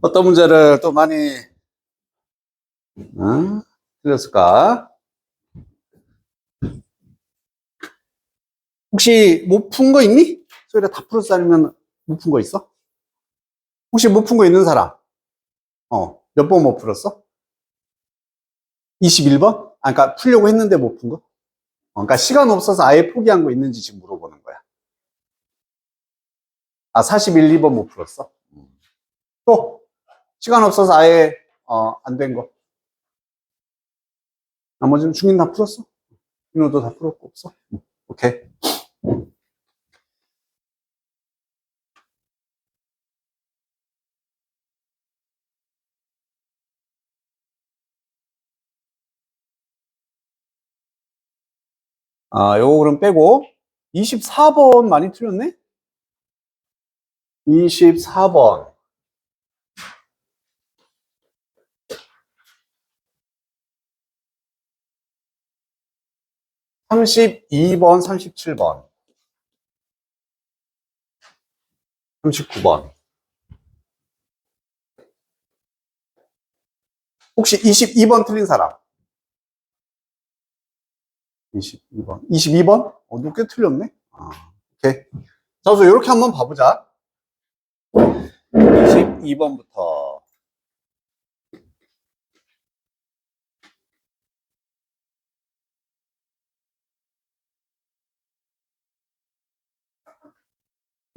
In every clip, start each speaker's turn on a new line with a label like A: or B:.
A: 어떤 문제를 또 많이 틀렸을까? 혹시 못 푼 거 있니? 소리가 다 풀었어? 아니면 못 푼 거 있어? 혹시 못 푼 거 있는 사람? 몇 번 못 풀었어? 21번? 그러니까 풀려고 했는데 못 푼 거? 그러니까 시간 없어서 아예 포기한 거 있는지 지금 물어보는 거야. 41, 2번 못 풀었어? 또 시간 없어서 아예 안 된 거. 나머지는 중인 다 풀었어? 민호도 다 풀었고 없어? 오케이. 요거 그럼 빼고 24번 많이 틀렸네? 24번 32번 37번 39번 혹시 22번 틀린 사람? 22번 22번? 높게 틀렸네? 오케이. 자, 그래서 이렇게 한번 봐보자. 22번부터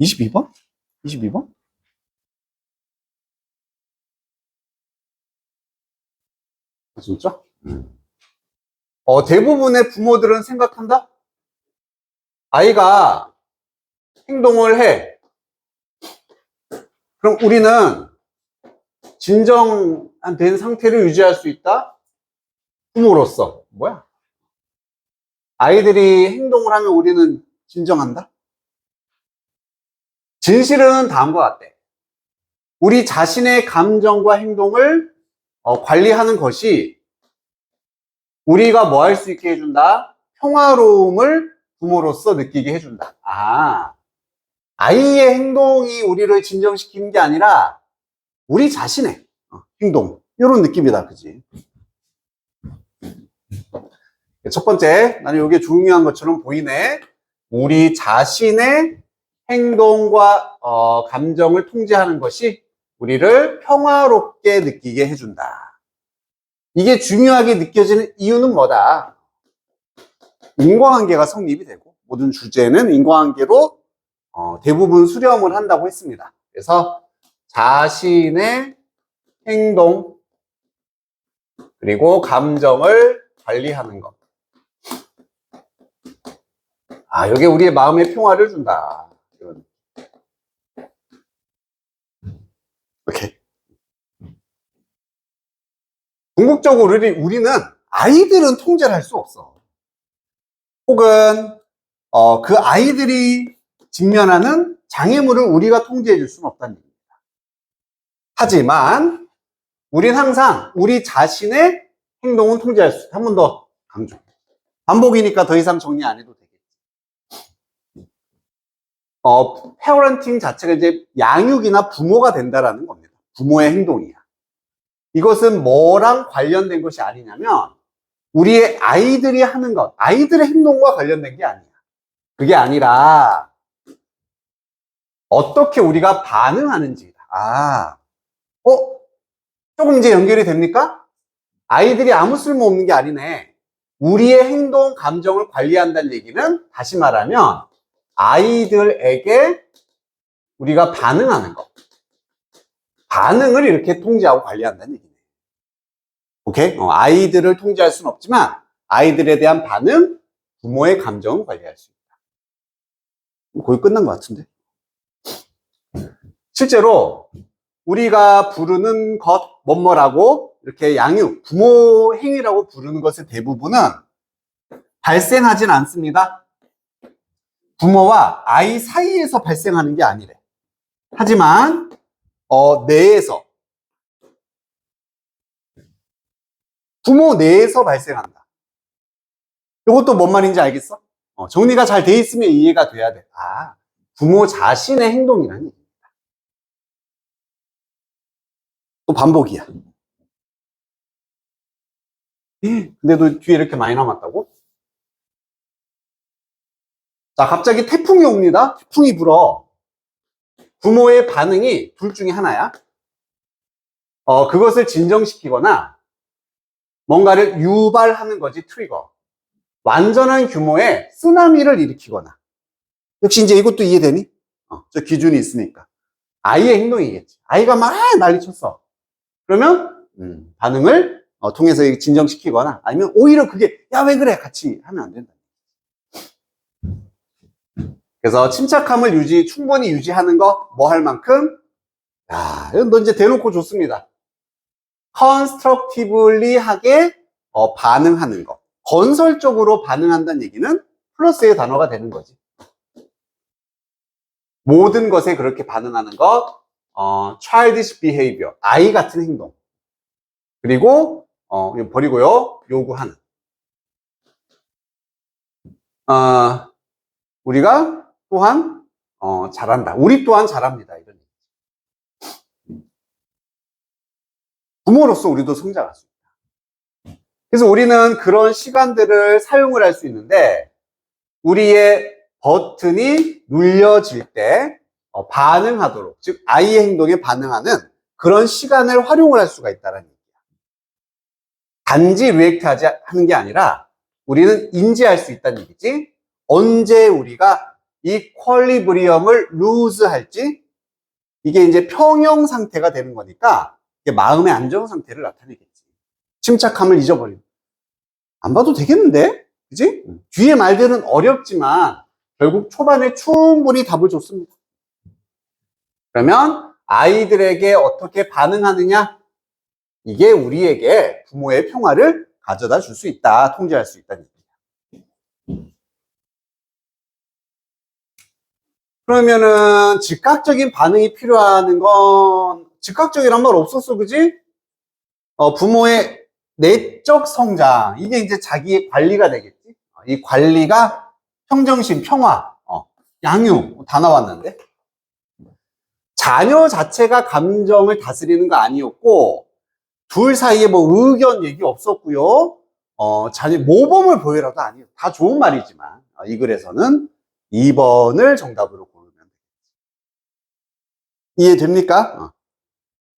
A: 22번? 22번? 진짜? 대부분의 부모들은 생각한다? 아이가 행동을 해. 그럼 우리는 진정된 상태를 유지할 수 있다? 부모로서. 뭐야? 아이들이 행동을 하면 우리는 진정한다? 진실은 다음과 같아. 우리 자신의 감정과 행동을 관리하는 것이 우리가 뭐 할 수 있게 해준다? 평화로움을 부모로서 느끼게 해준다. 아이의 행동이 우리를 진정시키는 게 아니라 우리 자신의 행동. 이런 느낌이다. 그지? 첫 번째, 나는 이게 중요한 것처럼 보이네. 우리 자신의 행동과 감정을 통제하는 것이 우리를 평화롭게 느끼게 해준다. 이게 중요하게 느껴지는 이유는 뭐다? 인과관계가 성립이 되고 모든 주제는 인과관계로 대부분 수렴을 한다고 했습니다. 그래서 자신의 행동 그리고 감정을 관리하는 것. 이게 우리의 마음의 평화를 준다. 오케이. 궁극적으로 우리는 아이들은 통제를 할 수 없어. 혹은 그 아이들이 직면하는 장애물을 우리가 통제해 줄 수는 없다는 얘기입니다. 하지만 우린 항상 우리 자신의 행동은 통제할 수 있다. 한 번 더 강조. 반복이니까 더 이상 정리 안 해도 되겠지. 페어런팅 자체가 이제 양육이나 부모가 된다라는 겁니다. 부모의 행동이야. 이것은 뭐랑 관련된 것이 아니냐면 우리의 아이들이 하는 것, 아이들의 행동과 관련된 게 아니야. 그게 아니라 어떻게 우리가 반응하는지다. 조금 이제 연결이 됩니까? 아이들이 아무 쓸모없는 게 아니네. 우리의 행동, 감정을 관리한다는 얘기는 다시 말하면 아이들에게 우리가 반응하는 것. 반응을 이렇게 통제하고 관리한다는 얘기네. 오케이? 아이들을 통제할 수는 없지만 아이들에 대한 반응, 부모의 감정을 관리할 수 있다. 거의 끝난 것 같은데. 실제로 우리가 부르는 것, 뭐뭐라고 이렇게 양육, 부모 행위라고 부르는 것의 대부분은 발생하진 않습니다. 부모와 아이 사이에서 발생하는 게 아니래. 하지만 내에서, 부모 내에서 발생한다. 이것도 뭔 말인지 알겠어? 정리가 잘 돼 있으면 이해가 돼야 돼. 부모 자신의 행동이라니. 또 반복이야. 근데도 뒤에 이렇게 많이 남았다고? 자, 갑자기 태풍이 옵니다. 태풍이 불어. 부모의 반응이 둘 중에 하나야. 그것을 진정시키거나 뭔가를 유발하는 거지, 트리거. 완전한 규모의 쓰나미를 일으키거나. 역시 이제 이것도 이해되니? 저 기준이 있으니까. 아이의 행동이겠지. 아이가 막 난리 쳤어. 그러면 반응을 통해서 진정시키거나 아니면 오히려 그게 야, 왜 그래? 같이 하면 안 된다. 그래서 침착함을 충분히 유지하는 거 뭐 할 만큼? 야, 이건 너 이제 대놓고 좋습니다. constructively 하게 반응하는 거. 건설적으로 반응한다는 얘기는 플러스의 단어가 되는 거지. 모든 것에 그렇게 반응하는 것, childish behavior, 아이 같은 행동. 그리고 버리고요, 요구하는. 우리가 또한 잘한다. 우리 또한 잘합니다. 이런 얘기. 부모로서 우리도 성장할 수 있다. 그래서 우리는 그런 시간들을 사용을 할 수 있는데 우리의 버튼이 눌려질 때 반응하도록, 즉 아이의 행동에 반응하는 그런 시간을 활용을 할 수가 있다는 얘기야. 단지 리액트 하는 게 아니라 우리는 인지할 수 있다는 얘기지. 언제 우리가 이 퀄리브리엄을 루즈 할지, 이게 이제 평형 상태가 되는 거니까 이게 마음의 안정 상태를 나타내겠지. 침착함을 잊어버리는. 안 봐도 되겠는데? 그지? 뒤에 말들은 어렵지만 결국 초반에 충분히 답을 줬습니다. 그러면 아이들에게 어떻게 반응하느냐? 이게 우리에게 부모의 평화를 가져다 줄 수 있다, 통제할 수 있다는 얘기야. 그러면은 즉각적인 반응이 필요한 건 즉각적이란 말 없었어, 그지? 부모의 내적 성장, 이게 이제 자기의 관리가 되겠지. 이 관리가 평정심, 평화, 양육 다 나왔는데 자녀 자체가 감정을 다스리는 거 아니었고 둘 사이에 뭐 의견 얘기 없었고요. 자녀 모범을 보여라도 아니에요. 다 좋은 말이지만 이 글에서는 2번을 정답으로 고르면 이해됩니까?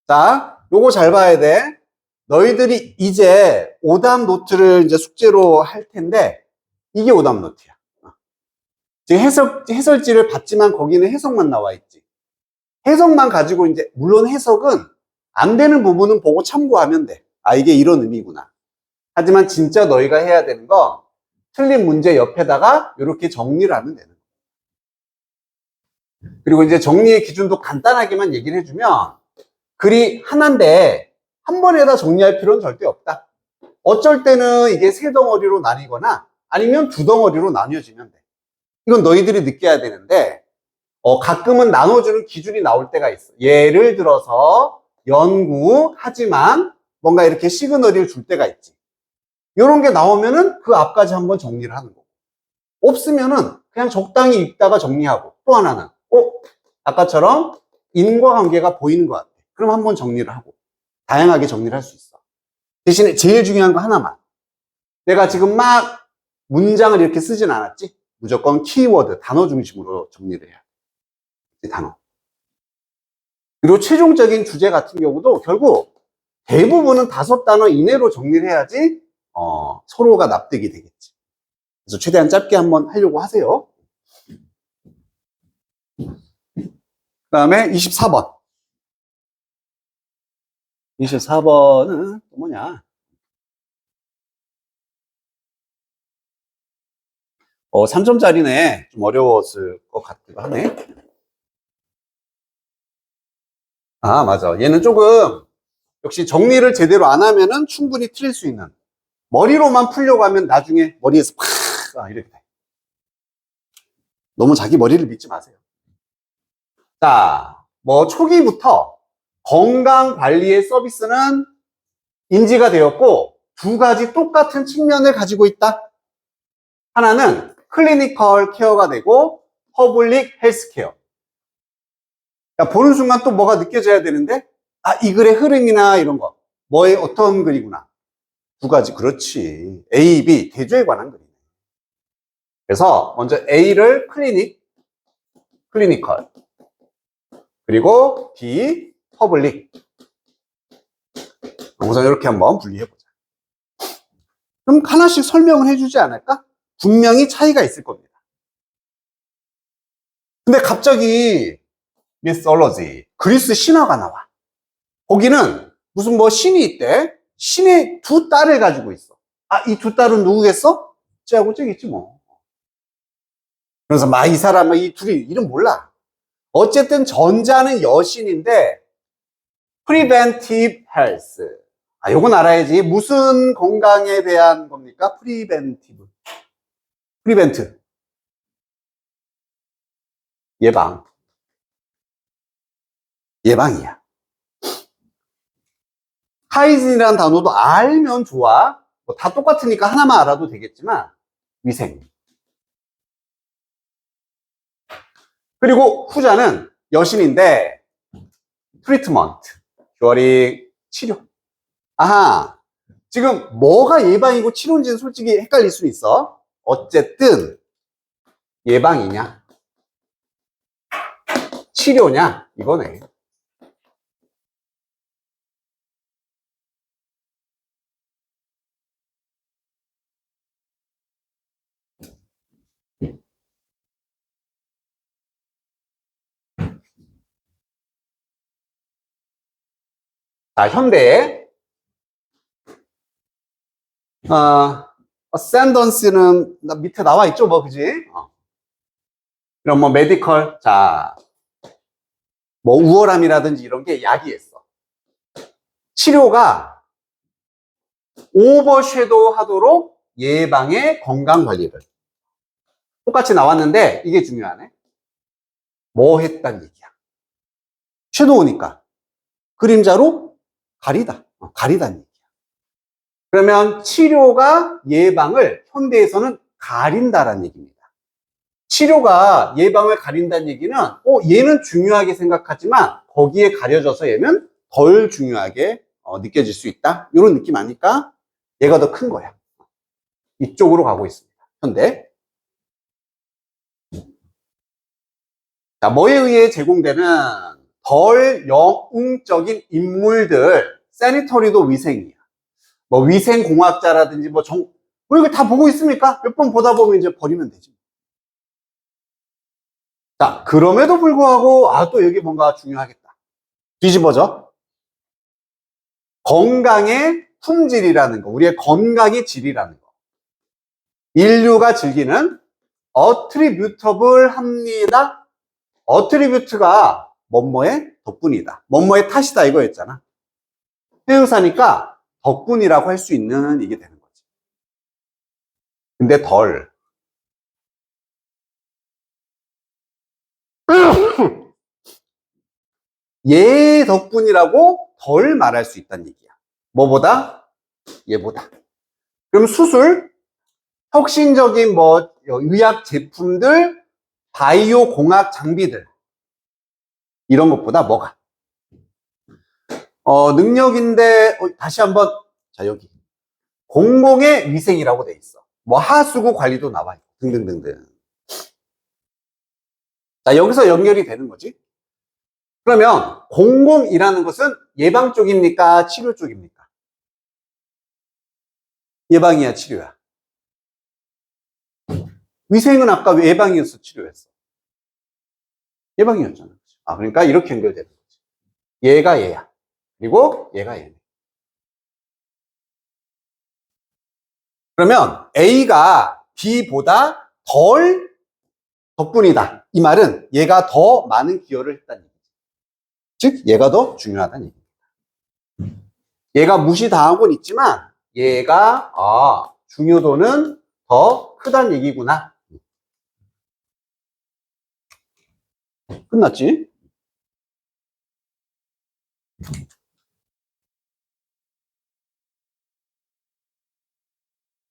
A: 자, 요거 잘 봐야 돼. 너희들이 이제 오답 노트를 이제 숙제로 할 텐데 이게 오답 노트야. 지금 해설지를 봤지만 거기는 해석만 나와 있지. 해석만 가지고 이제 물론 해석은 안 되는 부분은 보고 참고하면 돼. 아, 이게 이런 의미구나. 하지만 진짜 너희가 해야 되는 건 틀린 문제 옆에다가 이렇게 정리를 하면 되는 거야. 그리고 이제 정리의 기준도 간단하게만 얘기를 해주면 글이 하나인데 한 번에다 정리할 필요는 절대 없다. 어쩔 때는 이게 세 덩어리로 나뉘거나 아니면 두 덩어리로 나뉘어지면 돼. 이건 너희들이 느껴야 되는데 가끔은 나눠주는 기준이 나올 때가 있어. 예를 들어서 연구하지만 뭔가 이렇게 시그널을 줄 때가 있지. 이런 게 나오면은 그 앞까지 한번 정리를 하는 거고. 없으면은 그냥 적당히 읽다가 정리하고. 또 하나는 아까처럼 인과관계가 보이는 것 같아. 그럼 한번 정리를 하고. 다양하게 정리를 할 수 있어. 대신에 제일 중요한 거 하나만. 내가 지금 막 문장을 이렇게 쓰진 않았지? 무조건 키워드, 단어 중심으로 정리를 해야 돼. 단어. 그리고 최종적인 주제 같은 경우도 결국 대부분은 5단어 이내로 정리를 해야지 서로가 납득이 되겠지. 그래서 최대한 짧게 한번 하려고 하세요. 그 다음에 24번. 24번은 또 뭐냐? 3점짜리네. 좀 어려웠을 것 같기도 하네. 아, 맞아. 얘는 조금 역시 정리를 제대로 안 하면은 충분히 틀릴 수 있는. 머리로만 풀려고 하면 나중에 머리에서 팍 이렇게 돼. 너무 자기 머리를 믿지 마세요. 자, 뭐 초기부터 건강관리의 서비스는 인지가 되었고 두 가지 똑같은 측면을 가지고 있다. 하나는 클리니컬 케어가 되고 퍼블릭 헬스케어. 보는 순간 또 뭐가 느껴져야 되는데 아, 이 글의 흐름이나 이런 거. 뭐의 어떤 글이구나. 두 가지. 그렇지. A, B, 대조에 관한 글이네. 그래서 먼저 A를 클리니컬. 그리고 B, 퍼블릭. 우선 이렇게 한번 분리해보자. 그럼 하나씩 설명을 해주지 않을까? 분명히 차이가 있을 겁니다. 근데 갑자기 미솔로지, 그리스 신화가 나와. 거기는 무슨 뭐 신이 있대. 신의 두 딸을 가지고 있어. 아, 이 두 딸은 누구겠어? 쟤하고 쟤겠지 뭐. 그래서 막 이 사람은 이 둘이 이름 몰라. 어쨌든 전자는 여신인데 preventive health. 아, 요건 알아야지. 무슨 건강에 대한 겁니까? preventive. prevent. 예방. 예방이야. 하이진이라는 단어도 알면 좋아. 뭐 다 똑같으니까 하나만 알아도 되겠지만 위생. 그리고 후자는 여신인데 트리트먼트, 교리, 치료. 아하, 지금 뭐가 예방이고 치료인지는 솔직히 헷갈릴 수 있어. 어쨌든 예방이냐 치료냐 이거네. 자, 현대에 어센던스는 밑에 나와 있죠, 뭐, 그지? 그럼 뭐 메디컬, 자, 뭐 우월함이라든지 이런 게 약이 있어. 치료가 오버섀도우 하도록 예방의 건강 관리를. 똑같이 나왔는데 이게 중요하네. 뭐 했단 얘기야? 섀도우니까 그림자로 가리다는 얘기야. 그러면 치료가 예방을 현대에서는 가린다라는 얘기입니다. 치료가 예방을 가린다는 얘기는 얘는 중요하게 생각하지만 거기에 가려져서 얘는 덜 중요하게 느껴질 수 있다. 이런 느낌 아닐까? 얘가 더 큰 거야. 이쪽으로 가고 있습니다. 현대. 자, 뭐에 의해 제공되는 덜 영웅적인 인물들, 세니터리도 위생이야. 뭐 위생공학자라든지 뭐 이거 다 보고 있습니까? 몇 번 보다 보면 이제 버리면 되지. 자, 그럼에도 불구하고 또 여기 뭔가 중요하겠다. 뒤집어져. 건강의 품질이라는 거, 우리의 건강의 질이라는 거. 인류가 즐기는 어트리뷰터블 합니다. 어트리뷰트가 뭐뭐의 덕분이다. 뭐뭐의 탓이다 이거였잖아. 회의사니까 덕분이라고 할 수 있는 이게 되는 거지. 근데 얘 덕분이라고 덜 말할 수 있다는 얘기야. 뭐보다? 얘보다. 그럼 수술, 혁신적인 뭐 의학 제품들, 바이오 공학 장비들 이런 것보다 뭐가? 능력인데 다시 한번 자 여기 공공의 위생이라고 돼 있어. 뭐 하수구 관리도 나와 있고 등등등등. 자 여기서 연결이 되는 거지. 그러면 공공이라는 것은 예방 쪽입니까? 치료 쪽입니까? 예방이야, 치료야? 위생은 아까 예방이었어, 치료였어? 예방이었잖아. 그러니까 이렇게 연결되는 거지. 얘가 얘야. 그리고 얘가 얘네. 그러면 A가 B보다 덜 덕분이다. 이 말은 얘가 더 많은 기여를 했다는 얘기지. 즉, 얘가 더 중요하다는 얘기입니다. 얘가 무시당하고는 있지만 얘가 중요도는 더 크다는 얘기구나. 끝났지?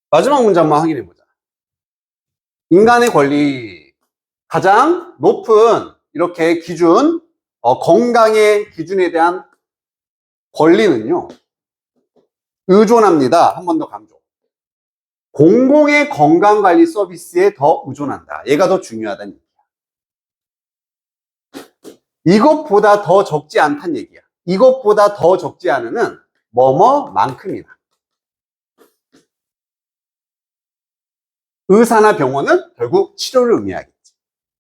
A: 마지막 문제 한번 확인해 보자. 인간의 권리 가장 높은 이렇게 기준, 건강의 기준에 대한 권리는요, 의존합니다. 한 번 더 강조. 공공의 건강관리 서비스에 더 의존한다. 얘가 더 중요하다는 얘기야. 이것보다 더 적지 않다는 얘기야. 이것보다 더 적지 않으면 뭐뭐만큼이다. 의사나 병원은 결국 치료를 의미하겠지.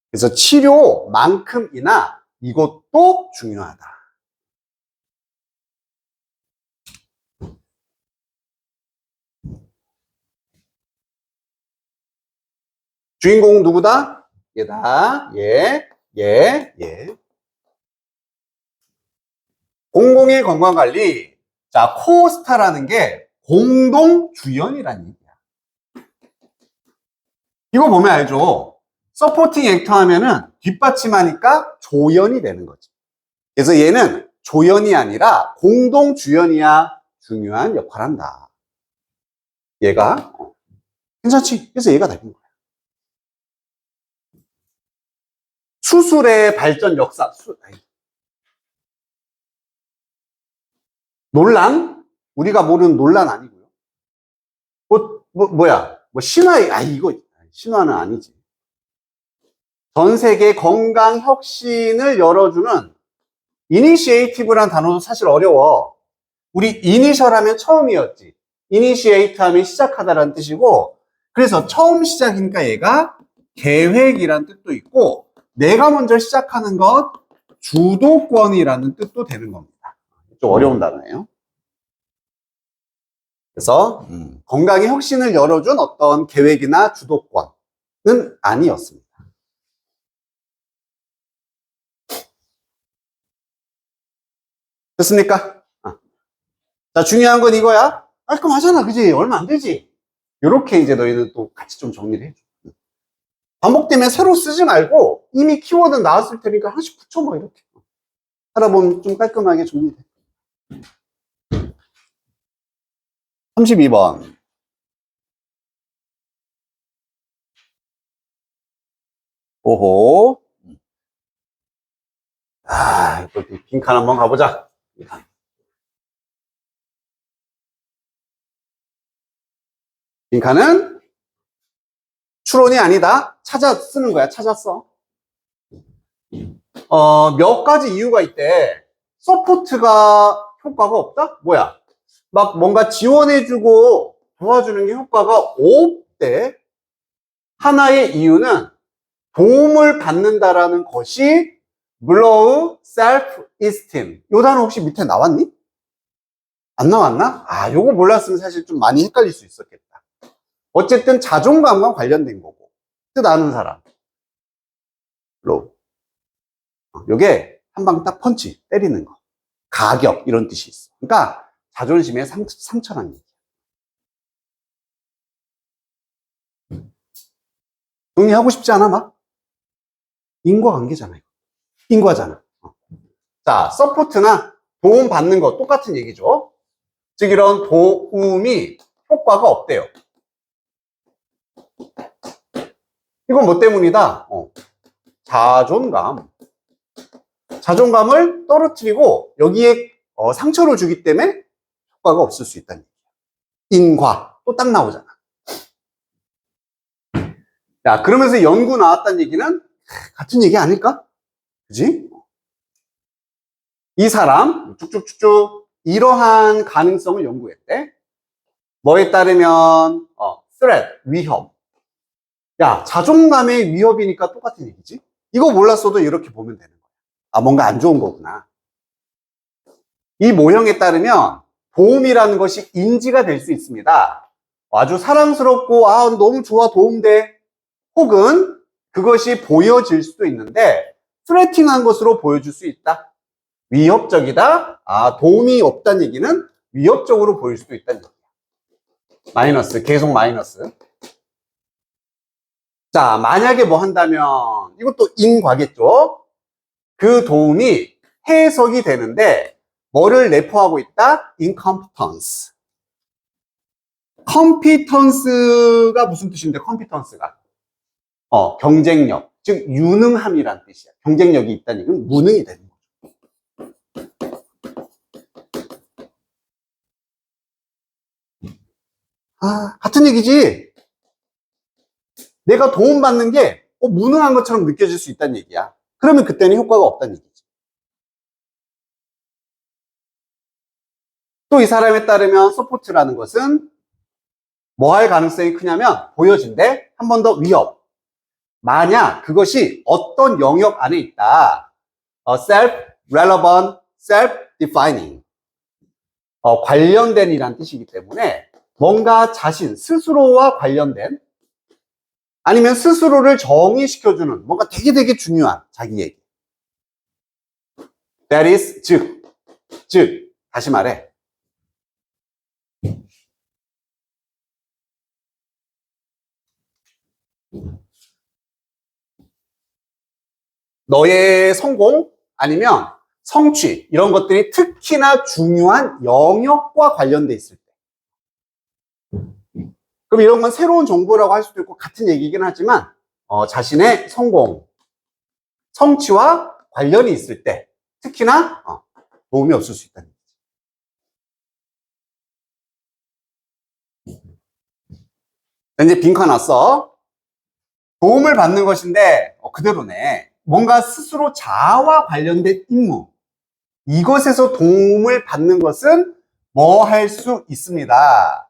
A: 그래서 치료만큼이나 이것도 중요하다. 주인공 누구다? 얘다. 얘. 공공의 건강관리. 자, 코스타라는 게 공동주연이라는 얘기야. 이거 보면 알죠? 서포팅 액터 하면은 뒷받침하니까 조연이 되는 거지. 그래서 얘는 조연이 아니라 공동주연이야. 중요한 역할을 한다. 얘가 괜찮지? 그래서 얘가 답인 거야. 수술의 발전 역사. 논란? 우리가 모르는 논란 아니고요. 뭐야? 신화, 이거 신화는 아니지. 전 세계 건강 혁신을 열어주는 이니시에이티브란 단어도 사실 어려워. 우리 이니셜 하면 처음이었지. 이니시에이트 하면 시작하다라는 뜻이고, 그래서 처음 시작이니까 얘가 계획이란 뜻도 있고, 내가 먼저 시작하는 것, 주도권이라는 뜻도 되는 겁니다. 좀 어려운 단어예요. 그래서 건강의 혁신을 열어준 어떤 계획이나 주도권은 아니었습니다. 됐습니까? 자, 중요한 건 이거야. 깔끔하잖아, 그지? 얼마 안 되지? 이렇게 이제 너희는 또 같이 좀 정리를 해줘. 반복되면 새로 쓰지 말고 이미 키워드 나왔을 테니까 하나씩 붙여 뭐 이렇게 하다 보면 좀 깔끔하게 정리돼. 32번. 오호. 또 빈칸 한번 가보자. 빈칸은 추론이 아니다. 찾아 쓰는 거야. 찾았어. 몇 가지 이유가 있대. 서포트가 효과가 없다? 뭐야? 막 뭔가 지원해주고 도와주는 게 효과가 없대. 하나의 이유는 도움을 받는다라는 것이 below self-esteem. 요 단어 혹시 밑에 나왔니? 안 나왔나? 요거 몰랐으면 사실 좀 많이 헷갈릴 수 있었겠다. 어쨌든 자존감과 관련된 거고. 뜻 아는 사람. low. 요게 한 방 딱 펀치 때리는 거. 가격 이런 뜻이 있어. 그러니까 자존심에 상처라는 얘기야. 정리하고 싶지 않아 막? 인과관계잖아요. 인과잖아. 자, 서포트나 도움 받는 거 똑같은 얘기죠. 즉 이런 도움이 효과가 없대요. 이건 뭐 때문이다? 자존감. 자존감을 떨어뜨리고 여기에 상처를 주기 때문에 효과가 없을 수 있다는 얘기야. 인과. 또 딱 나오잖아. 야, 그러면서 연구 나왔다는 얘기는 같은 얘기 아닐까? 그지? 이 사람 쭉쭉쭉쭉 이러한 가능성을 연구했대. 뭐에 따르면 threat, 위협. 야, 자존감의 위협이니까 똑같은 얘기지. 이거 몰랐어도 이렇게 보면 되는 거야. 뭔가 안 좋은 거구나. 이 모형에 따르면 도움이라는 것이 인지가 될 수 있습니다. 아주 사랑스럽고 너무 좋아 도움돼. 혹은 그것이 보여질 수도 있는데 threatening한 것으로 보여줄 수 있다. 위협적이다. 도움이 없다는 얘기는 위협적으로 보일 수도 있다는 얘기야. 마이너스, 계속 마이너스. 자, 만약에 뭐 한다면 이것도 인과겠죠. 그 도움이 해석이 되는데 뭐를 내포하고 있다? incompetence. competence가 무슨 뜻인데 competence가? 경쟁력, 즉 유능함이란 뜻이야. 경쟁력이 있다는 얘기는 무능이 되는 거죠. 같은 얘기지. 내가 도움받는 게 무능한 것처럼 느껴질 수 있다는 얘기야. 그러면 그때는 효과가 없다는 얘기지. 또 이 사람에 따르면 서포트라는 것은 뭐 할 가능성이 크냐면 보여진대. 한 번 더 위협. 만약 그것이 어떤 영역 안에 있다. self-relevant, self-defining. 관련된 이란 뜻이기 때문에 뭔가 자신 스스로와 관련된 아니면 스스로를 정의시켜주는 뭔가 되게 중요한 자기 얘기. That is, 즉, 다시 말해. 너의 성공 아니면 성취 이런 것들이 특히나 중요한 영역과 관련돼 있을 때. 그럼 이런 건 새로운 정보라고 할 수도 있고 같은 얘기이긴 하지만 자신의 성공, 성취와 관련이 있을 때 특히나 도움이 없을 수 있다는 얘기죠. 이제 빈칸 왔어. 도움을 받는 것인데 그대로네. 뭔가 스스로 자아와 관련된 임무. 이것에서 도움을 받는 것은 뭐 할 수 있습니다.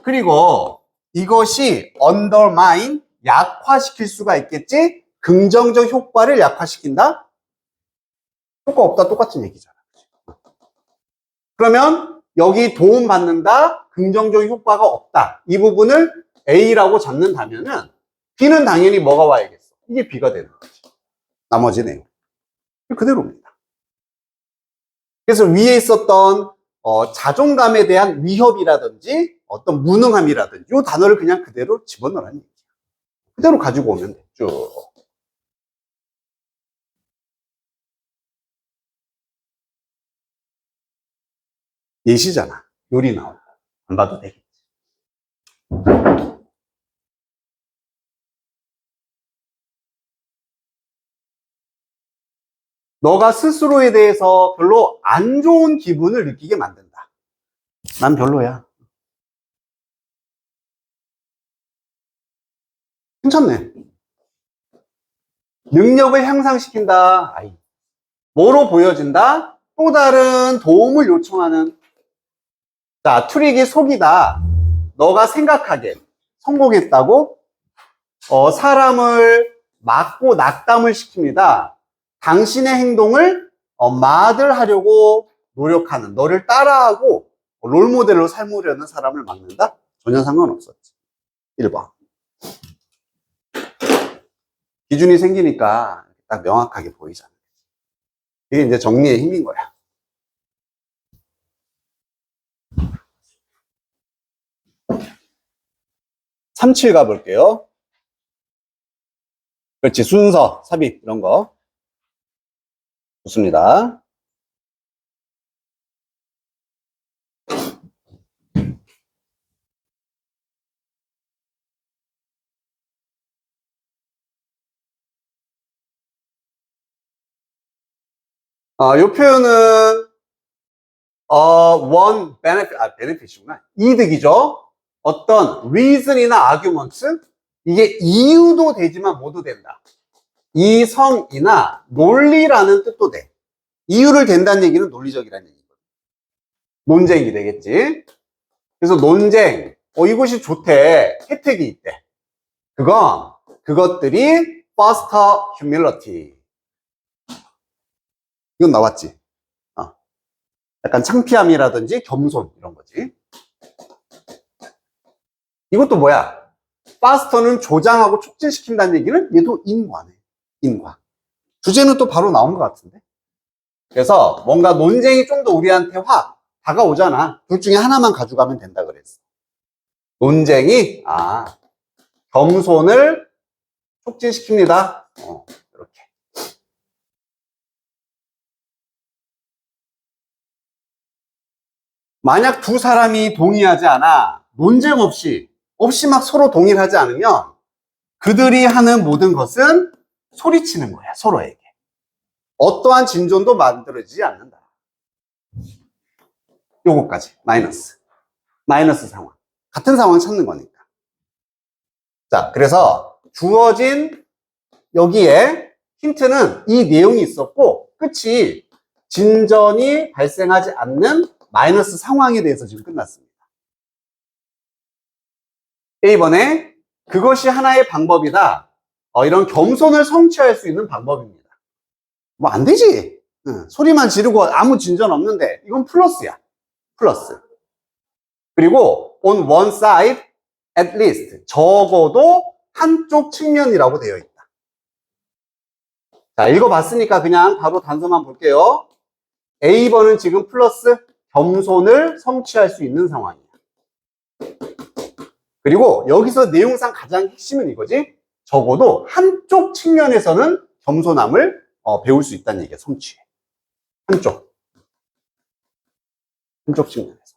A: 그리고 이것이 undermine, 약화시킬 수가 있겠지? 긍정적 효과를 약화시킨다? 효과 없다 똑같은 얘기잖아. 그러면 여기 도움받는다, 긍정적 효과가 없다. 이 부분을 A라고 잡는다면은 B는 당연히 뭐가 와야겠어? 이게 B가 되는 거지. 나머지 내용. 그대로입니다. 그래서 위에 있었던 자존감에 대한 위협이라든지 어떤 무능함이라든지 이 단어를 그냥 그대로 집어넣으라는 얘기야. 그대로 가지고 오면 돼. 쭉. 예시잖아. 요리 나오고. 안 봐도 되겠지. 너가 스스로에 대해서 별로 안 좋은 기분을 느끼게 만든다. 난 별로야. 괜찮네. 능력을 향상시킨다. 아이. 뭐로 보여진다? 또 다른 도움을 요청하는. 자, 트릭이 속이다. 너가 생각하기에 성공했다고 사람을 막고 낙담을 시킵니다. 당신의 행동을 마들하려고 노력하는, 너를 따라하고 롤모델로 삼으려는 사람을 막는다? 전혀 상관없었지. 1번. 기준이 생기니까 딱 명확하게 보이잖아. 이게 이제 정리의 힘인 거야. (37) 가볼게요. 그렇지. 순서, 삽입 이런 거 좋습니다. 이 표현은 one benefit이구나. 이득이죠. 어떤 reason이나 argument 이게 이유도 되지만 뭐도 된다. 이성이나 논리라는 뜻도 돼. 이유를 된다는 얘기는 논리적이라는 얘기거든. 논쟁이 되겠지. 그래서 논쟁, 이것이 좋대. 혜택이 있대. 그것들이 foster humility. 이건 나왔지. 약간 창피함이라든지 겸손 이런 거지. 이것도 뭐야? foster는 조장하고 촉진시킨다는 얘기는 얘도 인과네. 인과. 주제는 또 바로 나온 것 같은데. 그래서 뭔가 논쟁이 좀 더 우리한테 확 다가오잖아. 둘 중에 하나만 가져가면 된다 그랬어. 논쟁이 겸손을 촉진시킵니다. 이렇게. 만약 두 사람이 동의하지 않아 논쟁 없이 막 서로 동의를 하지 않으면 그들이 하는 모든 것은 소리치는 거야. 서로에게. 어떠한 진전도 만들어지지 않는다. 요거까지 마이너스 상황. 같은 상황 찾는 거니까. 자, 그래서 주어진 여기에 힌트는 이 내용이 있었고 끝이 진전이 발생하지 않는 마이너스 상황에 대해서 지금 끝났습니다. A번에 그것이 하나의 방법이다. 이런 겸손을 성취할 수 있는 방법입니다. 뭐 안 되지. 소리만 지르고 아무 진전 없는데 이건 플러스야. 플러스. 그리고 on one side at least 적어도 한쪽 측면이라고 되어 있다. 자, 읽어봤으니까 그냥 바로 단서만 볼게요. A번은 지금 플러스 겸손을 성취할 수 있는 상황이야. 그리고 여기서 내용상 가장 핵심은 이거지. 적어도 한쪽 측면에서는 겸손함을 배울 수 있다는 얘기야. 성취해. 한쪽 측면에서.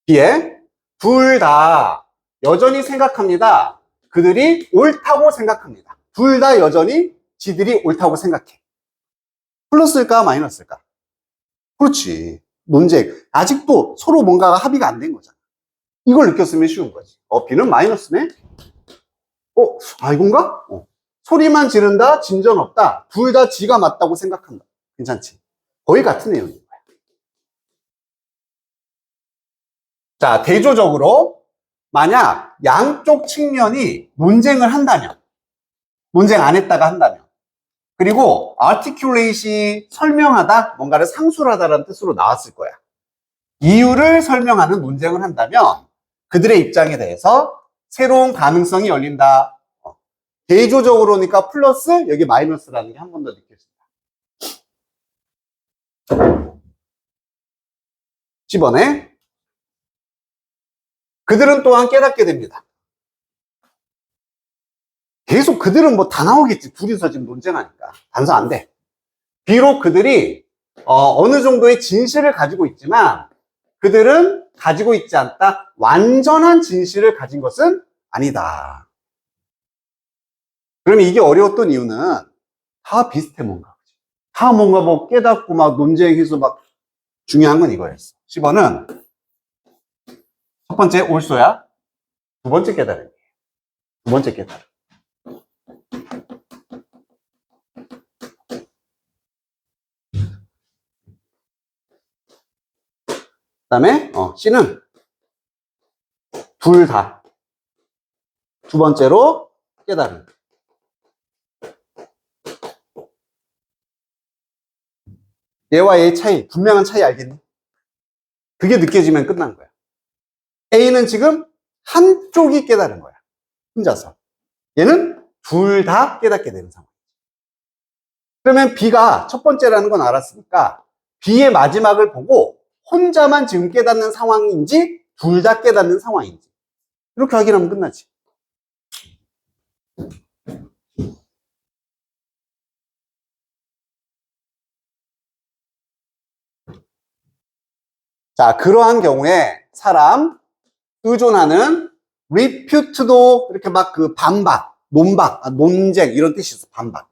A: B에 둘 다 여전히 생각합니다. 그들이 옳다고 생각합니다. 둘 다 여전히 지들이 옳다고 생각해. 플러스일까 마이너스일까? 그렇지. 논쟁. 아직도 서로 뭔가가 합의가 안 된 거잖아. 이걸 느꼈으면 쉬운 거지. B는 마이너스네? 이건가? 소리만 지른다, 진전 없다. 둘 다 지가 맞다고 생각한다. 괜찮지? 거의 같은 내용인 거야. 자, 대조적으로 만약 양쪽 측면이 논쟁을 한다면, 논쟁 안 했다가 한다면, 그리고 articulate이 설명하다, 뭔가를 상술하다라는 뜻으로 나왔을 거야. 이유를 설명하는 논쟁을 한다면 그들의 입장에 대해서 새로운 가능성이 열린다. 대조적으로니까 플러스, 여기 마이너스라는 게 한 번 더 느껴진다. 10번에 그들은 또한 깨닫게 됩니다. 계속 그들은 뭐 다 나오겠지. 둘이서 지금 논쟁하니까. 단서 안 돼. 비록 그들이 어느 정도의 진실을 가지고 있지만 그들은 가지고 있지 않다. 완전한 진실을 가진 것은 아니다. 그러면 이게 어려웠던 이유는 다 비슷해 뭔가. 다 뭔가 뭐 깨닫고 막 논쟁해서 막 중요한 건 이거였어. 10번은 첫 번째 올소야. 두 번째 깨달음. 두 번째 깨달음. 그 다음에 C는 둘 다. 두 번째로 깨달음. 얘와 얘의 차이, 분명한 차이 알겠니? 그게 느껴지면 끝난 거야. A는 지금 한쪽이 깨달은 거야. 혼자서. 얘는 둘 다 깨닫게 되는 상황. 그러면 B가 첫 번째라는 건 알았으니까 B의 마지막을 보고 혼자만 지금 깨닫는 상황인지 둘 다 깨닫는 상황인지 이렇게 확인하면 끝나지. 자, 그러한 경우에 사람 의존하는 refute도 이렇게 막 그 반박, 논쟁 이런 뜻이 있어. 반박.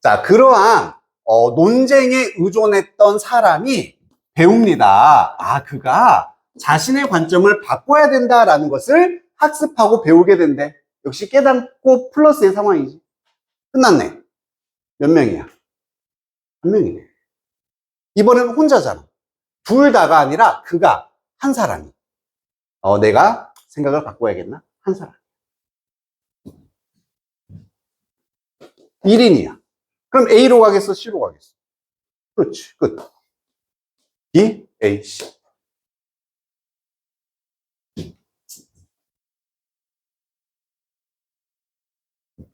A: 자, 그러한 논쟁에 의존했던 사람이 배웁니다. 그가 자신의 관점을 바꿔야 된다라는 것을 학습하고 배우게 된대. 역시 깨닫고 플러스의 상황이지. 끝났네. 몇 명이야? 한 명이네. 이번에는 혼자잖아. 둘 다가 아니라 그가 한 사람이. 내가 생각을 바꿔야겠나? 한 사람. 1인이야. 그럼 A로 가겠어? C로 가겠어? 그렇지. 끝. B, A, C.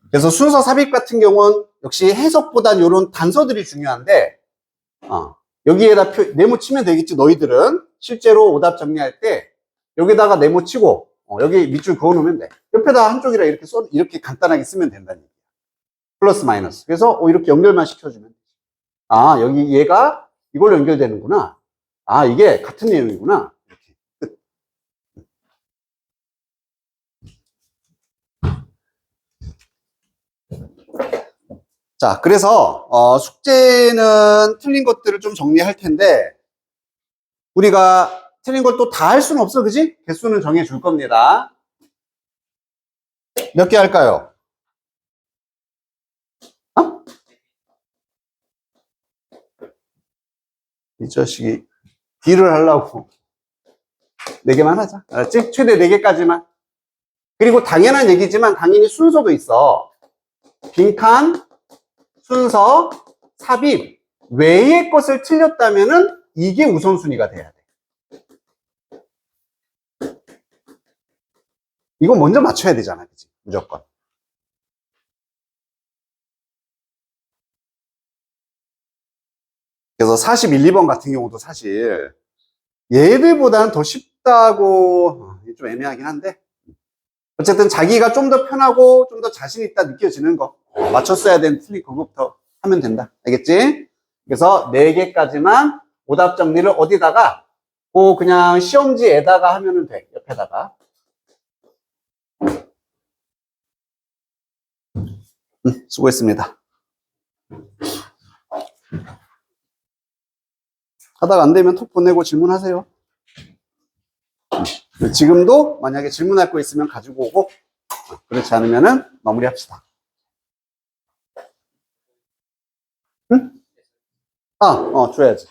A: 그래서 순서 삽입 같은 경우는 역시 해석보단 이런 단서들이 중요한데, 여기에다 네모 치면 되겠지, 너희들은. 실제로 오답 정리할 때, 여기다가 네모 치고, 여기 밑줄 그어 놓으면 돼. 옆에다 한쪽이라 이렇게 간단하게 쓰면 된다는 얘기야. 플러스, 마이너스. 그래서, 이렇게 연결만 시켜주면 돼. 여기 얘가 이걸로 연결되는구나. 이게 같은 내용이구나. 이렇게. 끝. 자, 그래서 숙제는 틀린 것들을 좀 정리할 텐데 우리가 틀린 걸 또 다 할 수는 없어, 그지? 개수는 정해 줄 겁니다. 몇 개 할까요? 어? 이 자식이 딜을 하려고 4개만 하자. 알았지? 최대 4개까지만. 그리고 당연한 얘기지만 당연히 순서도 있어. 빈칸, 순서, 삽입 외의 것을 틀렸다면은 이게 우선순위가 돼야 돼. 이거 먼저 맞춰야 되잖아, 그치? 무조건. 그래서 41, 2번 같은 경우도 사실 얘들보다는 더 쉽다고 좀 애매하긴 한데 어쨌든 자기가 좀 더 편하고 좀 더 자신 있다 느껴지는 거 맞췄어야 되는 틀린 그거부터 하면 된다. 알겠지? 그래서 4개까지만 오답 정리를 어디다가 그냥 시험지에다가 하면 돼. 옆에다가. 수고했습니다. 하다가 안 되면 톡 보내고 질문하세요. 지금도 만약에 질문할 거 있으면 가지고 오고 그렇지 않으면은 마무리합시다. 응? 줘야지.